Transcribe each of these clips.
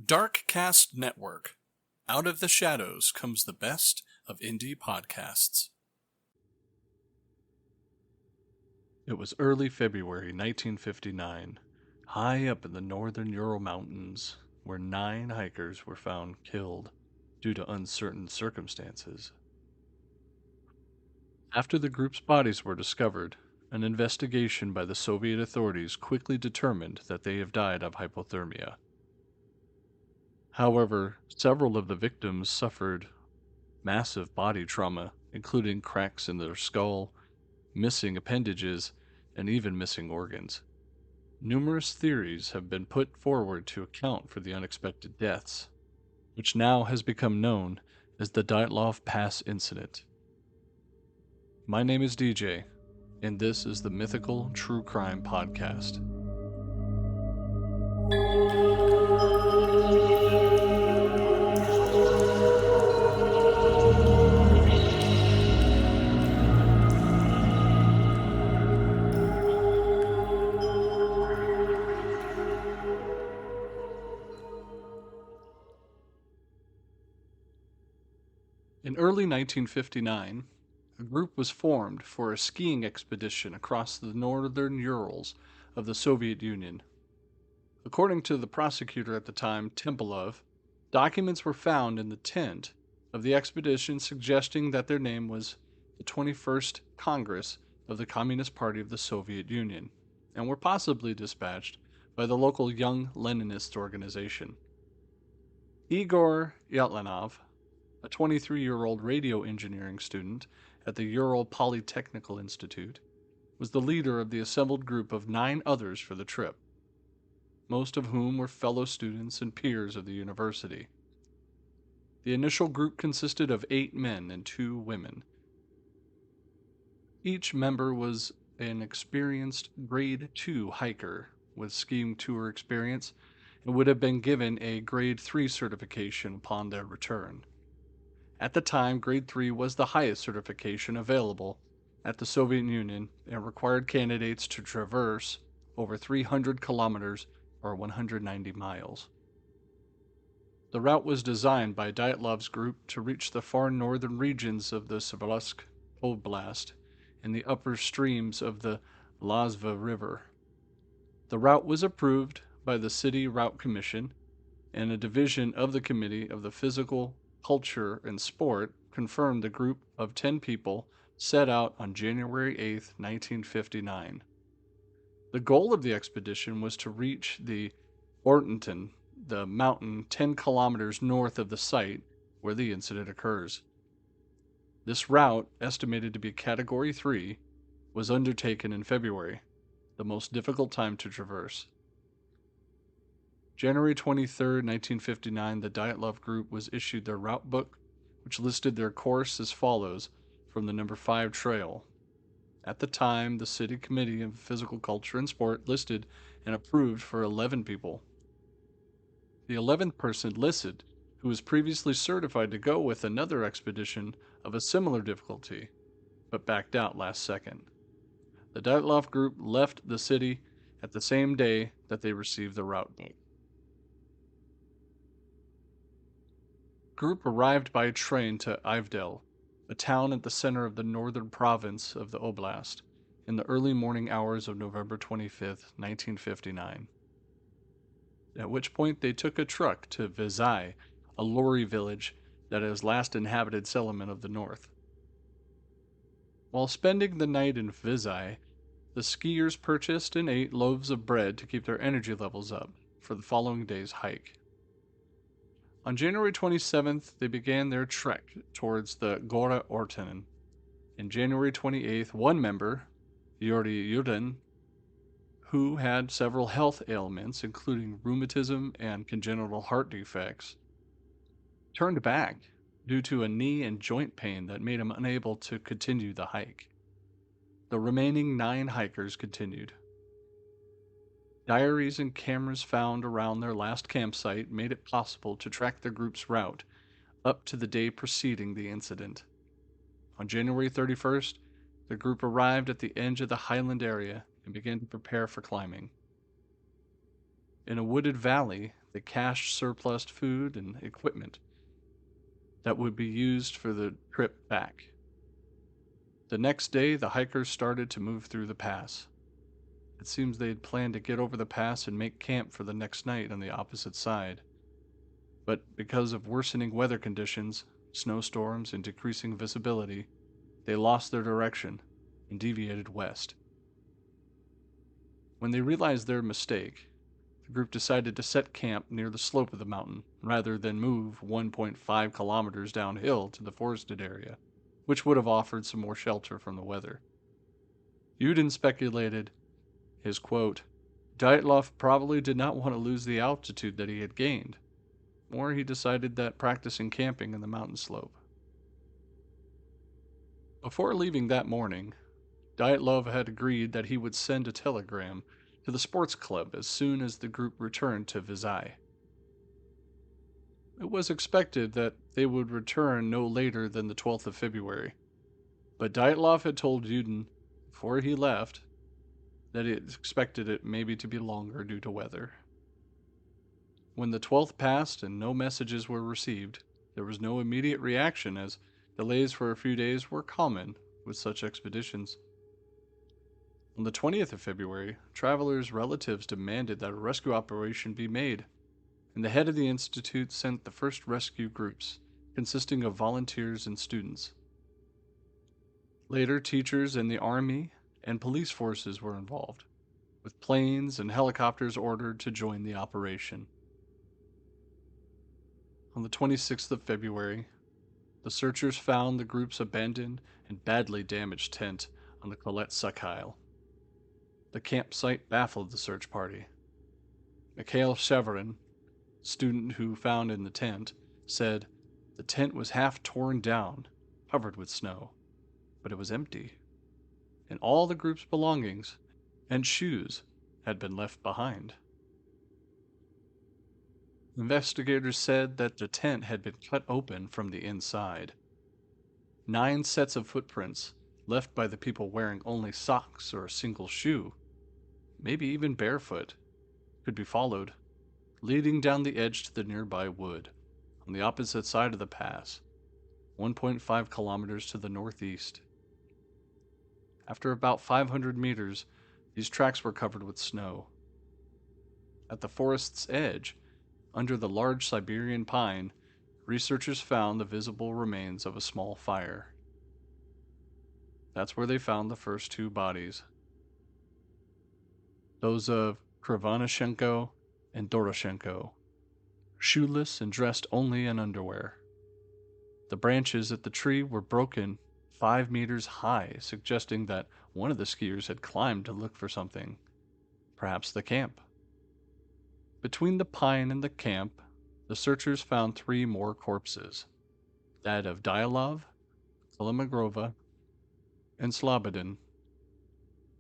Darkcast Network. Out of the shadows comes the best of indie podcasts. It was early February 1959, high up in the northern Ural Mountains, where 9 hikers were found killed due to uncertain circumstances. After the group's bodies were discovered, an investigation by the Soviet authorities quickly determined that they have died of hypothermia. However, several of the victims suffered massive body trauma, including cracks in their skull, missing appendages, and even missing organs. Numerous theories have been put forward to account for the unexpected deaths, which now has become known as the Dyatlov Pass Incident. My name is DJ, and this is the Mythical True Crime Podcast. In early 1959, a group was formed for a skiing expedition across the northern Urals of the Soviet Union. According to the prosecutor at the time, Tempelov, documents were found in the tent of the expedition suggesting that their name was the 21st Congress of the Communist Party of the Soviet Union, and were possibly dispatched by the local Young Leninists organization. Igor Dyatlov, a 23-year-old radio engineering student at the Ural Polytechnical Institute, was the leader of the assembled group of 9 others for the trip, most of whom were fellow students and peers of the university. The initial group consisted of 8 men and 2 women. Each member was an experienced Grade 2 hiker with skiing tour experience and would have been given a Grade 3 certification upon their return. At the time, Grade 3 was the highest certification available at the Soviet Union and required candidates to traverse over 300 kilometers or 190 miles. The route was designed by Dyatlov's group to reach the far northern regions of the Sverlovsk Oblast and the upper streams of the Lazva River. The route was approved by the City Route Commission, and a division of the Committee of the Physical, Culture, and Sport confirmed the group of 10 people set out on January 8, 1959. The goal of the expedition was to reach the Ortenton, the mountain 10 kilometers north of the site where the incident occurs. This route, estimated to be Category 3, was undertaken in February, the most difficult time to traverse. January 23, 1959, the Dyatlov group was issued their route book, which listed their course as follows from the number 5 trail. At the time, the City Committee of Physical Culture and Sport listed and approved for 11 people. The 11th person listed, who was previously certified to go with another expedition of a similar difficulty, but backed out last second. The Dyatlov group left the city at the same day that they received the route book. Group arrived by train to Ivdel, a town at the center of the northern province of the oblast, in the early morning hours of November 25, 1959. At which point they took a truck to Vizai, a Lori village that is last inhabited settlement of the north. While spending the night in Vizai, the skiers purchased and ate loaves of bread to keep their energy levels up for the following day's hike. On January 27th, they began their trek towards the Gora Orten. On January 28th, one member, Yuri Yudin, who had several health ailments, including rheumatism and congenital heart defects, turned back due to a knee and joint pain that made him unable to continue the hike. The remaining 9 hikers continued. Diaries and cameras found around their last campsite made it possible to track the group's route up to the day preceding the incident. On January 31st, the group arrived at the edge of the highland area and began to prepare for climbing. In a wooded valley, They cached surplus food and equipment that would be used for the trip back. The next day, the hikers started to move through the pass. It seems they had planned to get over the pass and make camp for the next night on the opposite side. But because of worsening weather conditions, snowstorms, and decreasing visibility, they lost their direction and deviated west. When they realized their mistake, the group decided to set camp near the slope of the mountain rather than move 1.5 kilometers downhill to the forested area, which would have offered some more shelter from the weather. Yudin speculated his quote, Dyatlov probably did not want to lose the altitude that he had gained, or he decided that practicing camping in the mountain slope. Before leaving that morning, Dyatlov had agreed that he would send a telegram to the sports club as soon as the group returned to Vizhai. It was expected that they would return no later than the 12th of February, but Dyatlov had told Yudin before he left that he expected it maybe to be longer due to weather. When the 12th passed and no messages were received, there was no immediate reaction as delays for a few days were common with such expeditions. On the 20th of February, travelers' relatives demanded that a rescue operation be made, and the head of the institute sent the first rescue groups, consisting of volunteers and students. Later, teachers in the army and police forces were involved, with planes and helicopters ordered to join the operation. On the 26th of February, the searchers found the group's abandoned and badly damaged tent on the Colette Sakhail. The campsite baffled the search party. Mikhail Severin, student who found in the tent, said the tent was half torn down, covered with snow, but it was empty, and all the group's belongings and shoes had been left behind. Investigators said that the tent had been cut open from the inside. 9 sets of footprints, left by the people wearing only socks or a single shoe, maybe even barefoot, could be followed, leading down the edge to the nearby wood, on the opposite side of the pass, 1.5 kilometers to the northeast. After about 500 meters, these tracks were covered with snow. At the forest's edge, under the large Siberian pine, researchers found the visible remains of a small fire. That's where they found the first 2 bodies, those of Krivonishenko and Doroshenko, shoeless and dressed only in underwear. The branches at the tree were broken 5 meters high, suggesting that one of the skiers had climbed to look for something, perhaps the camp. Between the pine and the camp, the searchers found 3 more corpses, that of Dyatlov, Kolmogorova, and Slobodin,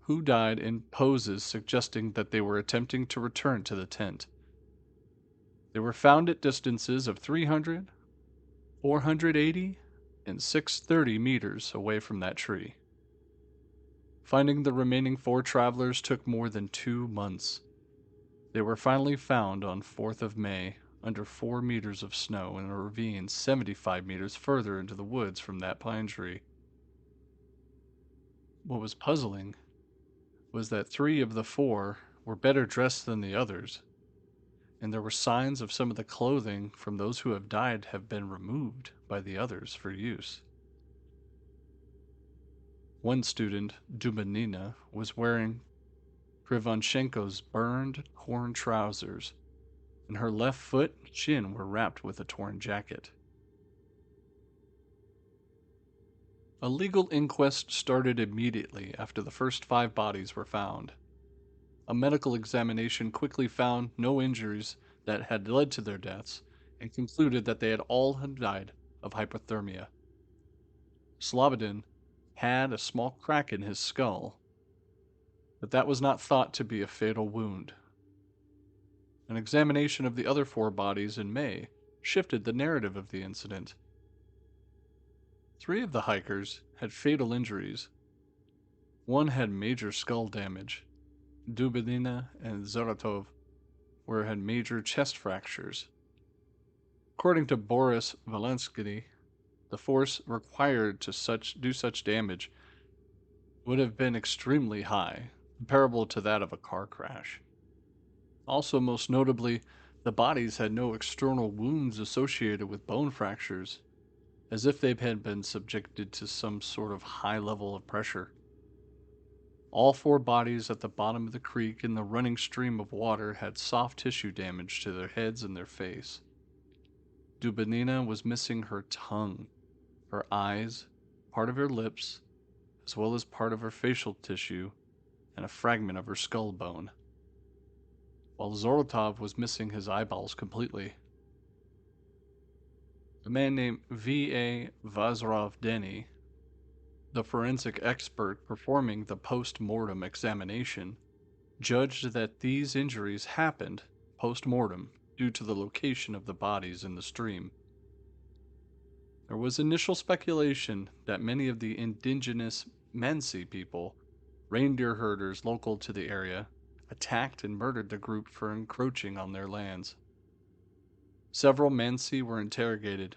who died in poses suggesting that they were attempting to return to the tent. They were found at distances of 300, 480, and 630 meters away from that tree. Finding the remaining 4 travelers took more than 2 months. They were finally found on 4th of May under 4 meters of snow in a ravine 75 meters further into the woods from that pine tree. What was puzzling was that 3 of the 4 were better dressed than the others, and there were signs of some of the clothing from those who have died have been removed by the others for use. One student, Dubinina, was wearing Krivonchenko's burned, torn trousers, and her left foot and shin were wrapped with a torn jacket. A legal inquest started immediately after the first 5 bodies were found. A medical examination quickly found no injuries that had led to their deaths and concluded that they had all died of hypothermia. Slobodin had a small crack in his skull, but that was not thought to be a fatal wound. An examination of the other 4 bodies in May shifted the narrative of the incident. 3 of the hikers had fatal injuries. One had major skull damage, Dubinina and Zaratov, where it had major chest fractures. According to Boris Valensky, the force required to do such damage would have been extremely high, comparable to that of a car crash. Also, most notably, the bodies had no external wounds associated with bone fractures, as if they had been subjected to some sort of high level of pressure. All four bodies at the bottom of the creek in the running stream of water had soft tissue damage to their heads and their face. Dubinina was missing her tongue, her eyes, part of her lips, as well as part of her facial tissue and a fragment of her skull bone, while Zolotov was missing his eyeballs completely. A man named V.A. Vazrov-Denny, the forensic expert performing the post-mortem examination, judged that these injuries happened post-mortem due to the location of the bodies in the stream. There was initial speculation that many of the indigenous Mensi people, reindeer herders local to the area, attacked and murdered the group for encroaching on their lands. Several Mensi were interrogated,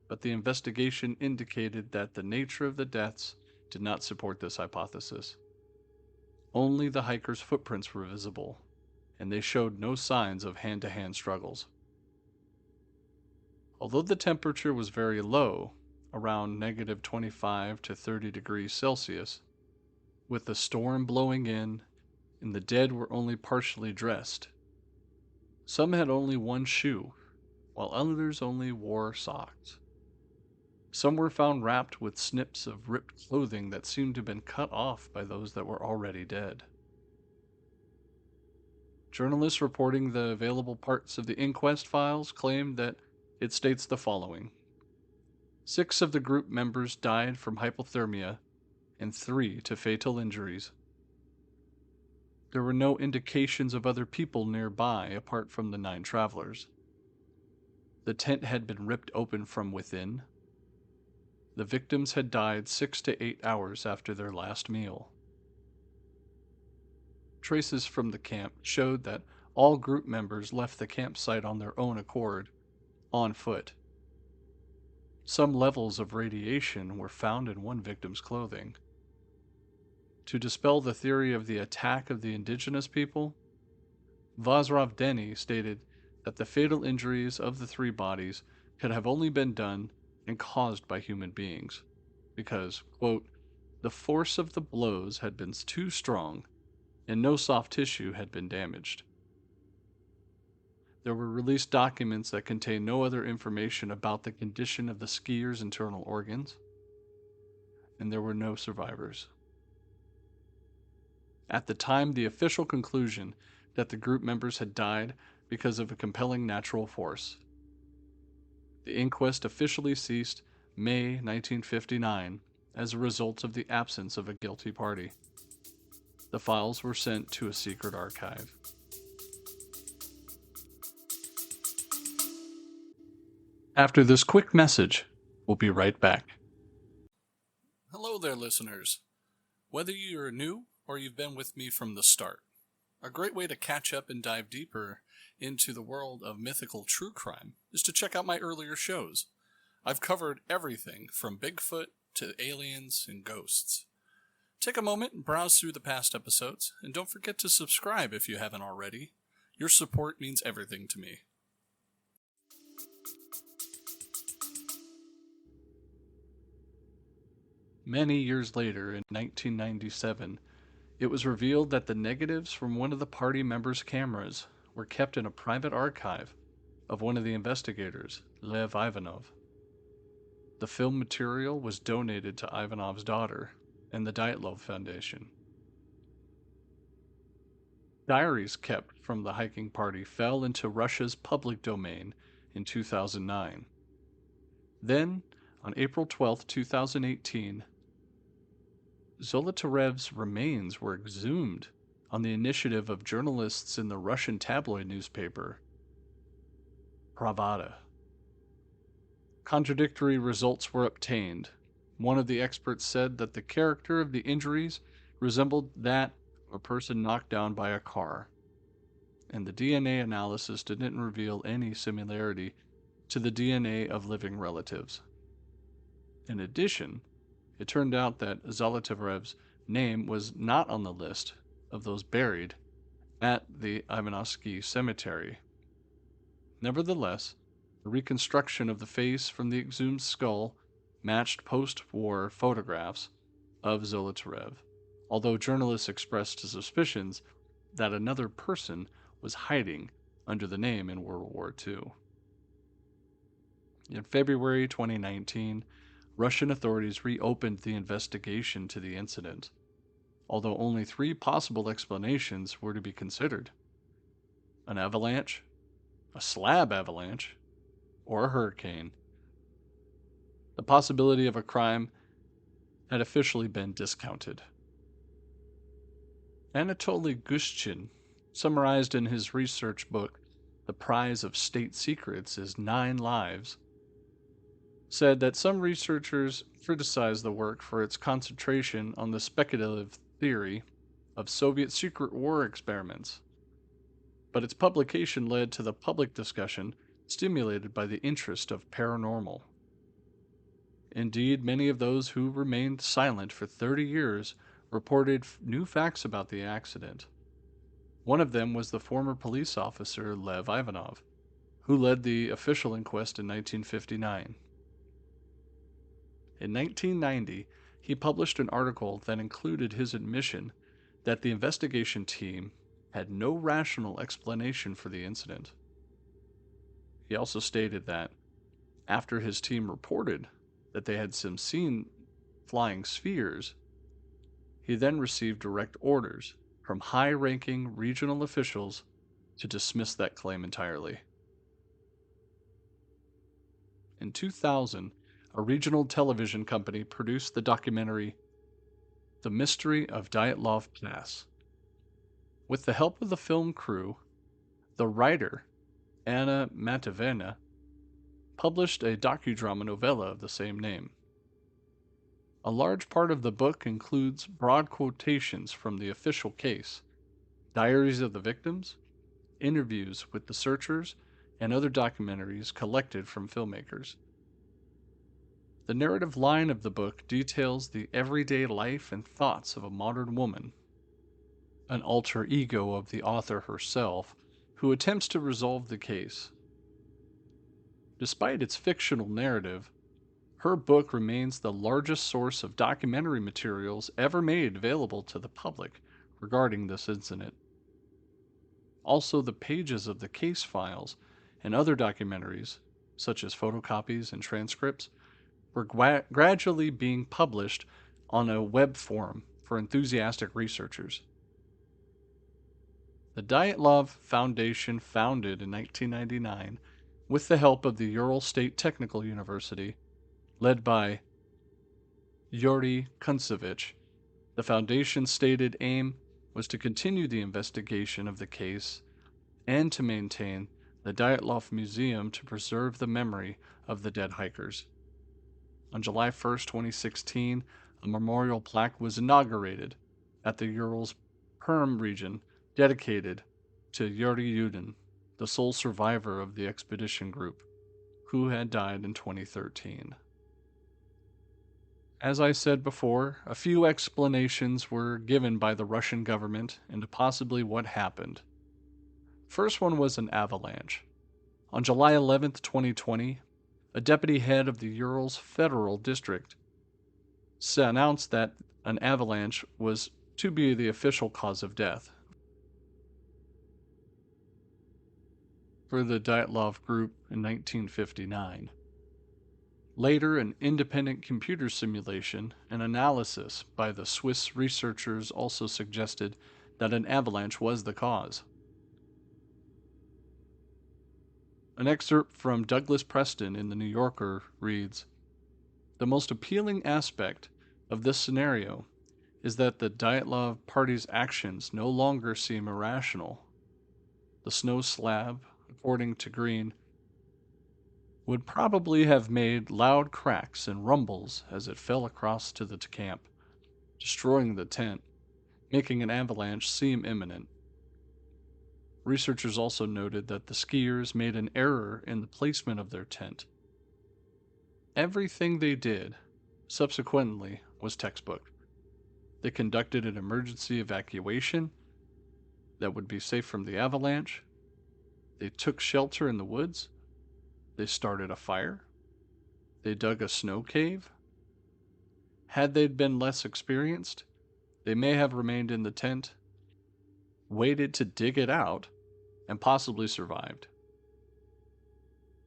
but the investigation indicated that the nature of the deaths did not support this hypothesis. Only the hikers' footprints were visible, and they showed no signs of hand-to-hand struggles. Although the temperature was very low, around -25 to 30 degrees Celsius, with the storm blowing in and the dead were only partially dressed. Some had only one shoe, while others only wore socks. Some were found wrapped with snips of ripped clothing that seemed to have been cut off by those that were already dead. Journalists reporting the available parts of the inquest files claimed that it states the following: 6 of the group members died from hypothermia and 3 to fatal injuries. There were no indications of other people nearby apart from the 9 travelers. The tent had been ripped open from within. The victims had died 6 to 8 hours after their last meal. Traces from the camp showed that all group members left the campsite on their own accord, on foot. Some levels of radiation were found in one victim's clothing. To dispel the theory of the attack of the indigenous people, Vazrov-Denny stated that the fatal injuries of the 3 bodies could have only been done and caused by human beings, because, quote, the force of the blows had been too strong and no soft tissue had been damaged. There were released documents that contained no other information about the condition of the skiers' internal organs, and there were no survivors. At the time, the official conclusion that the group members had died because of a compelling natural force. The inquest officially ceased May 1959 as a result of the absence of a guilty party. The files were sent to a secret archive. After this quick message, we'll be right back. Hello there, listeners. Whether you're new or you've been with me from the start, a great way to catch up and dive deeper into the world of mythical true crime is to check out my earlier shows. I've covered everything from Bigfoot to aliens and ghosts. Take a moment and browse through the past episodes, and don't forget to subscribe if you haven't already. Your support means everything to me. Many years later, in 1997, it was revealed that the negatives from one of the party members' cameras were kept in a private archive of one of the investigators, Lev Ivanov. The film material was donated to Ivanov's daughter and the Dyatlov Foundation. Diaries kept from the hiking party fell into Russia's public domain in 2009. Then, on April 12, 2018, Zolotarev's remains were exhumed on the initiative of journalists in the Russian tabloid newspaper, Pravda. Contradictory results were obtained. One of the experts said that the character of the injuries resembled that of a person knocked down by a car. and the DNA analysis didn't reveal any similarity to the DNA of living relatives. In addition, it turned out that Zolotarev's name was not on the list of those buried at the Ivanovsky Cemetery. Nevertheless, the reconstruction of the face from the exhumed skull matched post-war photographs of Zolotarev, although journalists expressed suspicions that another person was hiding under the name in World War II. In February 2019, Russian authorities reopened the investigation to the incident, although only three possible explanations were to be considered: an avalanche, a slab avalanche, or a hurricane. The possibility of a crime had officially been discounted. Anatoly Gushchin summarized in his research book, The Prize of State Secrets is 9 Lives, said that some researchers criticized the work for its concentration on the speculative theory of Soviet secret war experiments, but its publication led to the public discussion stimulated by the interest of paranormal. Indeed, many of those who remained silent for 30 years reported new facts about the accident. One of them was the former police officer Lev Ivanov, who led the official inquest in 1959. In 1990, he published an article that included his admission that the investigation team had no rational explanation for the incident. He also stated that after his team reported that they had seen flying spheres, he then received direct orders from high-ranking regional officials to dismiss that claim entirely. In 2000, a regional television company produced the documentary The Mystery of Dyatlov Pass. With the help of the film crew, the writer, Anna Matveyevna, published a docudrama novella of the same name. A large part of the book includes broad quotations from the official case, diaries of the victims, interviews with the searchers, and other documentaries collected from filmmakers. The narrative line of the book details the everyday life and thoughts of a modern woman, an alter ego of the author herself, who attempts to resolve the case. Despite its fictional narrative, her book remains the largest source of documentary materials ever made available to the public regarding this incident. Also, the pages of the case files and other documentaries, such as photocopies and transcripts, were gradually being published on a web forum for enthusiastic researchers. The Dyatlov Foundation, founded in 1999 with the help of the Ural State Technical University, led by Yuri Kuntsevich, the foundation's stated aim was to continue the investigation of the case and to maintain the Dyatlov Museum to preserve the memory of the dead hikers. On July 1, 2016, a memorial plaque was inaugurated at the Urals Perm region dedicated to Yuri Yudin, the sole survivor of the expedition group, who had died in 2013. As I said before, a few explanations were given by the Russian government into possibly what happened. First one was an avalanche. On July 11, 2020, a deputy head of the Urals Federal District announced that an avalanche was to be the official cause of death for the Dyatlov group in 1959. Later, an independent computer simulation and analysis by the Swiss researchers also suggested that an avalanche was the cause. An excerpt from Douglas Preston in The New Yorker reads, "The most appealing aspect of this scenario is that the Dyatlov party's actions no longer seem irrational. The snow slab, according to Green, would probably have made loud cracks and rumbles as it fell across to the camp, destroying the tent, making an avalanche seem imminent. Researchers also noted that the skiers made an error in the placement of their tent. Everything they did subsequently was textbook. They conducted an emergency evacuation that would be safe from the avalanche. They took shelter in the woods. They started a fire. They dug a snow cave. Had they been less experienced, they may have remained in the tent, waited to dig it out, and possibly survived.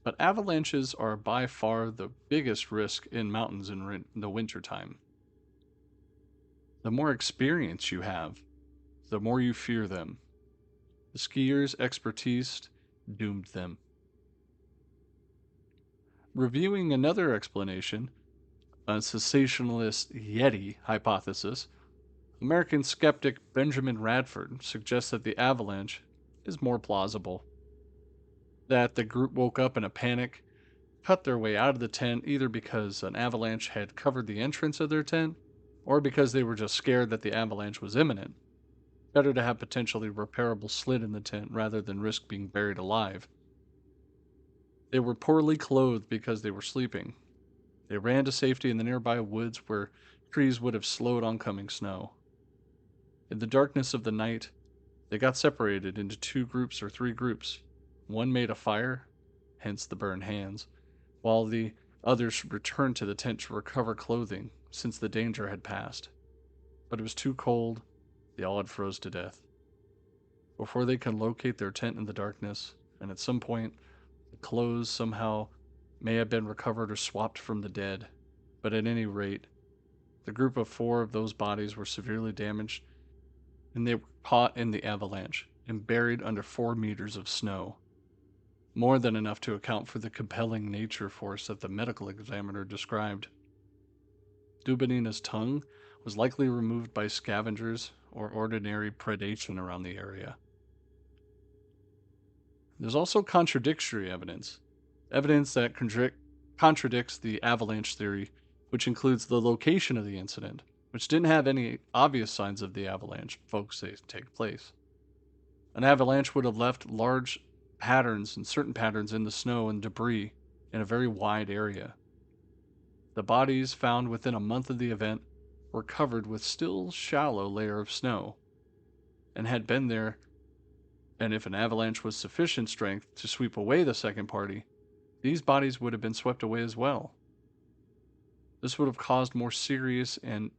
But avalanches are by far the biggest risk in mountains in the wintertime. The more experience you have, the more you fear them. The skiers' expertise doomed them. Reviewing another explanation, a cessationist Yeti hypothesis, American skeptic Benjamin Radford suggests that the avalanche is more plausible. That the group woke up in a panic, cut their way out of the tent either because an avalanche had covered the entrance of their tent or because they were just scared that the avalanche was imminent. Better to have potentially repairable slit in the tent rather than risk being buried alive. They were poorly clothed because they were sleeping. They ran to safety in the nearby woods where trees would have slowed oncoming snow. In the darkness of the night, they got separated into 2 groups or 3 groups. One made a fire, hence the burned hands, while the others returned to the tent to recover clothing since the danger had passed. But it was too cold, they all had froze to death. Before they could locate their tent in the darkness, and at some point, the clothes somehow may have been recovered or swapped from the dead, but at any rate, the group of 4 of those bodies were severely damaged, and they were caught in the avalanche and buried under 4 meters of snow. More than enough to account for the compelling nature force that the medical examiner described. Dubinina's tongue was likely removed by scavengers or ordinary predation around the area. There's also contradictory evidence that contradicts the avalanche theory, which includes the location of the incident, which didn't have any obvious signs of the avalanche folks say take place. An avalanche would have left large patterns and certain patterns in the snow and debris in a very wide area. The bodies found within a month of the event were covered with still shallow layer of snow and had been there, and if an avalanche was sufficient strength to sweep away the second party, these bodies would have been swept away as well. This would have caused more serious and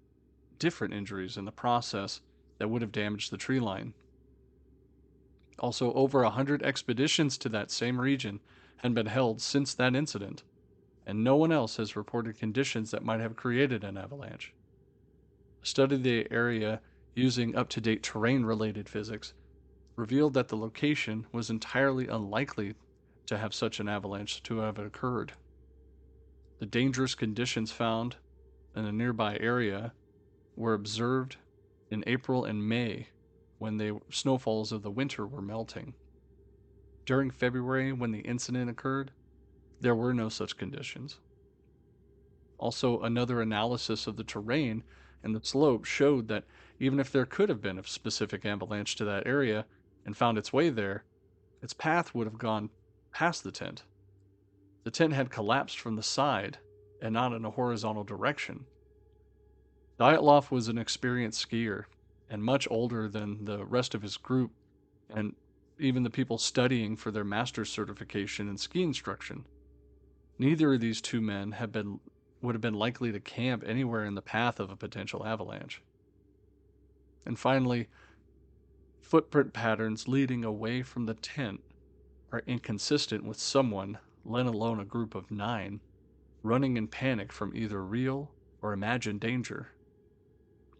different injuries in the process that would have damaged the tree line. Also, over 100 expeditions to that same region had been held since that incident, and no one else has reported conditions that might have created an avalanche. A study of the area using up-to-date terrain-related physics revealed that the location was entirely unlikely to have such an avalanche to have occurred. The dangerous conditions found in a nearby area were observed in April and May when the snowfalls of the winter were melting. During February, when the incident occurred, there were no such conditions. Also, another analysis of the terrain and the slope showed that even if there could have been a specific avalanche to that area and found its way there, its path would have gone past the tent. The tent had collapsed from the side and not in a horizontal direction. Dyatlov was an experienced skier and much older than the rest of his group and even the people studying for their master's certification in ski instruction. Neither of these 2 men would have been likely to camp anywhere in the path of a potential avalanche. And finally, footprint patterns leading away from the tent are inconsistent with someone, let alone a group of 9, running in panic from either real or imagined danger.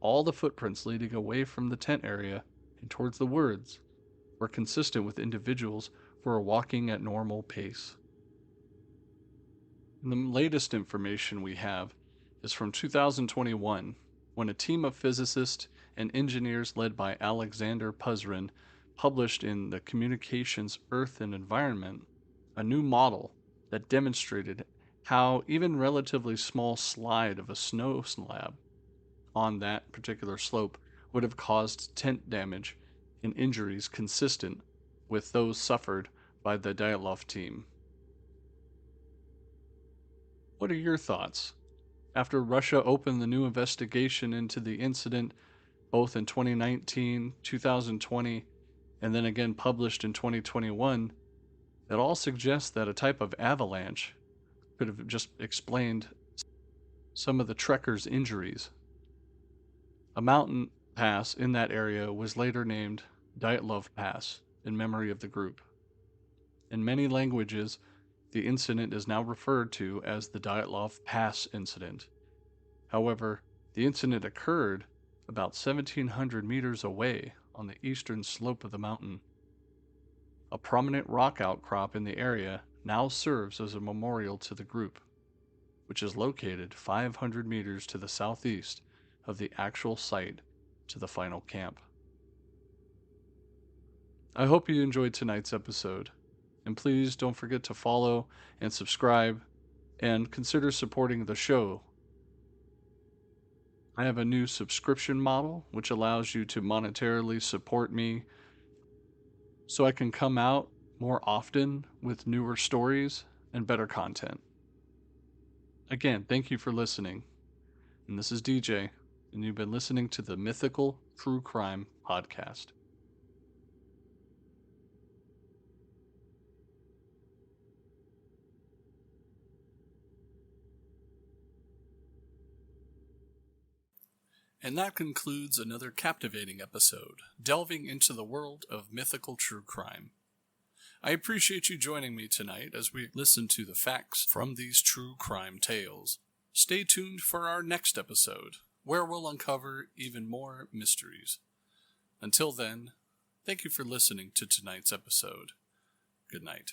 All the footprints leading away from the tent area and towards the woods were consistent with individuals who were walking at normal pace. And the latest information we have is from 2021, when a team of physicists and engineers led by Alexander Puzrin published in the Communications, Earth and Environment a new model that demonstrated how even relatively small slide of a snow slab on that particular slope would have caused tent damage and injuries consistent with those suffered by the Dyatlov team. What are your thoughts? After Russia opened the new investigation into the incident, both in 2019, 2020, and then again published in 2021, it all suggests that a type of avalanche could have just explained some of the trekkers' injuries. A mountain pass in that area was later named Dyatlov Pass in memory of the group. In many languages, the incident is now referred to as the Dyatlov Pass Incident. However, the incident occurred about 1,700 meters away on the eastern slope of the mountain. A prominent rock outcrop in the area now serves as a memorial to the group, which is located 500 meters to the southeast of the actual site to the final camp. I hope you enjoyed tonight's episode, and please don't forget to follow and subscribe, and consider supporting the show. I have a new subscription model which allows you to monetarily support me so I can come out more often with newer stories and better content. Again, thank you for listening. And this is DJ, and you've been listening to the Mythical True Crime Podcast. And that concludes another captivating episode, delving into the world of mythical true crime. I appreciate you joining me tonight as we listen to the facts from these true crime tales. Stay tuned for our next episode, where we'll uncover even more mysteries. Until then, thank you for listening to tonight's episode. Good night.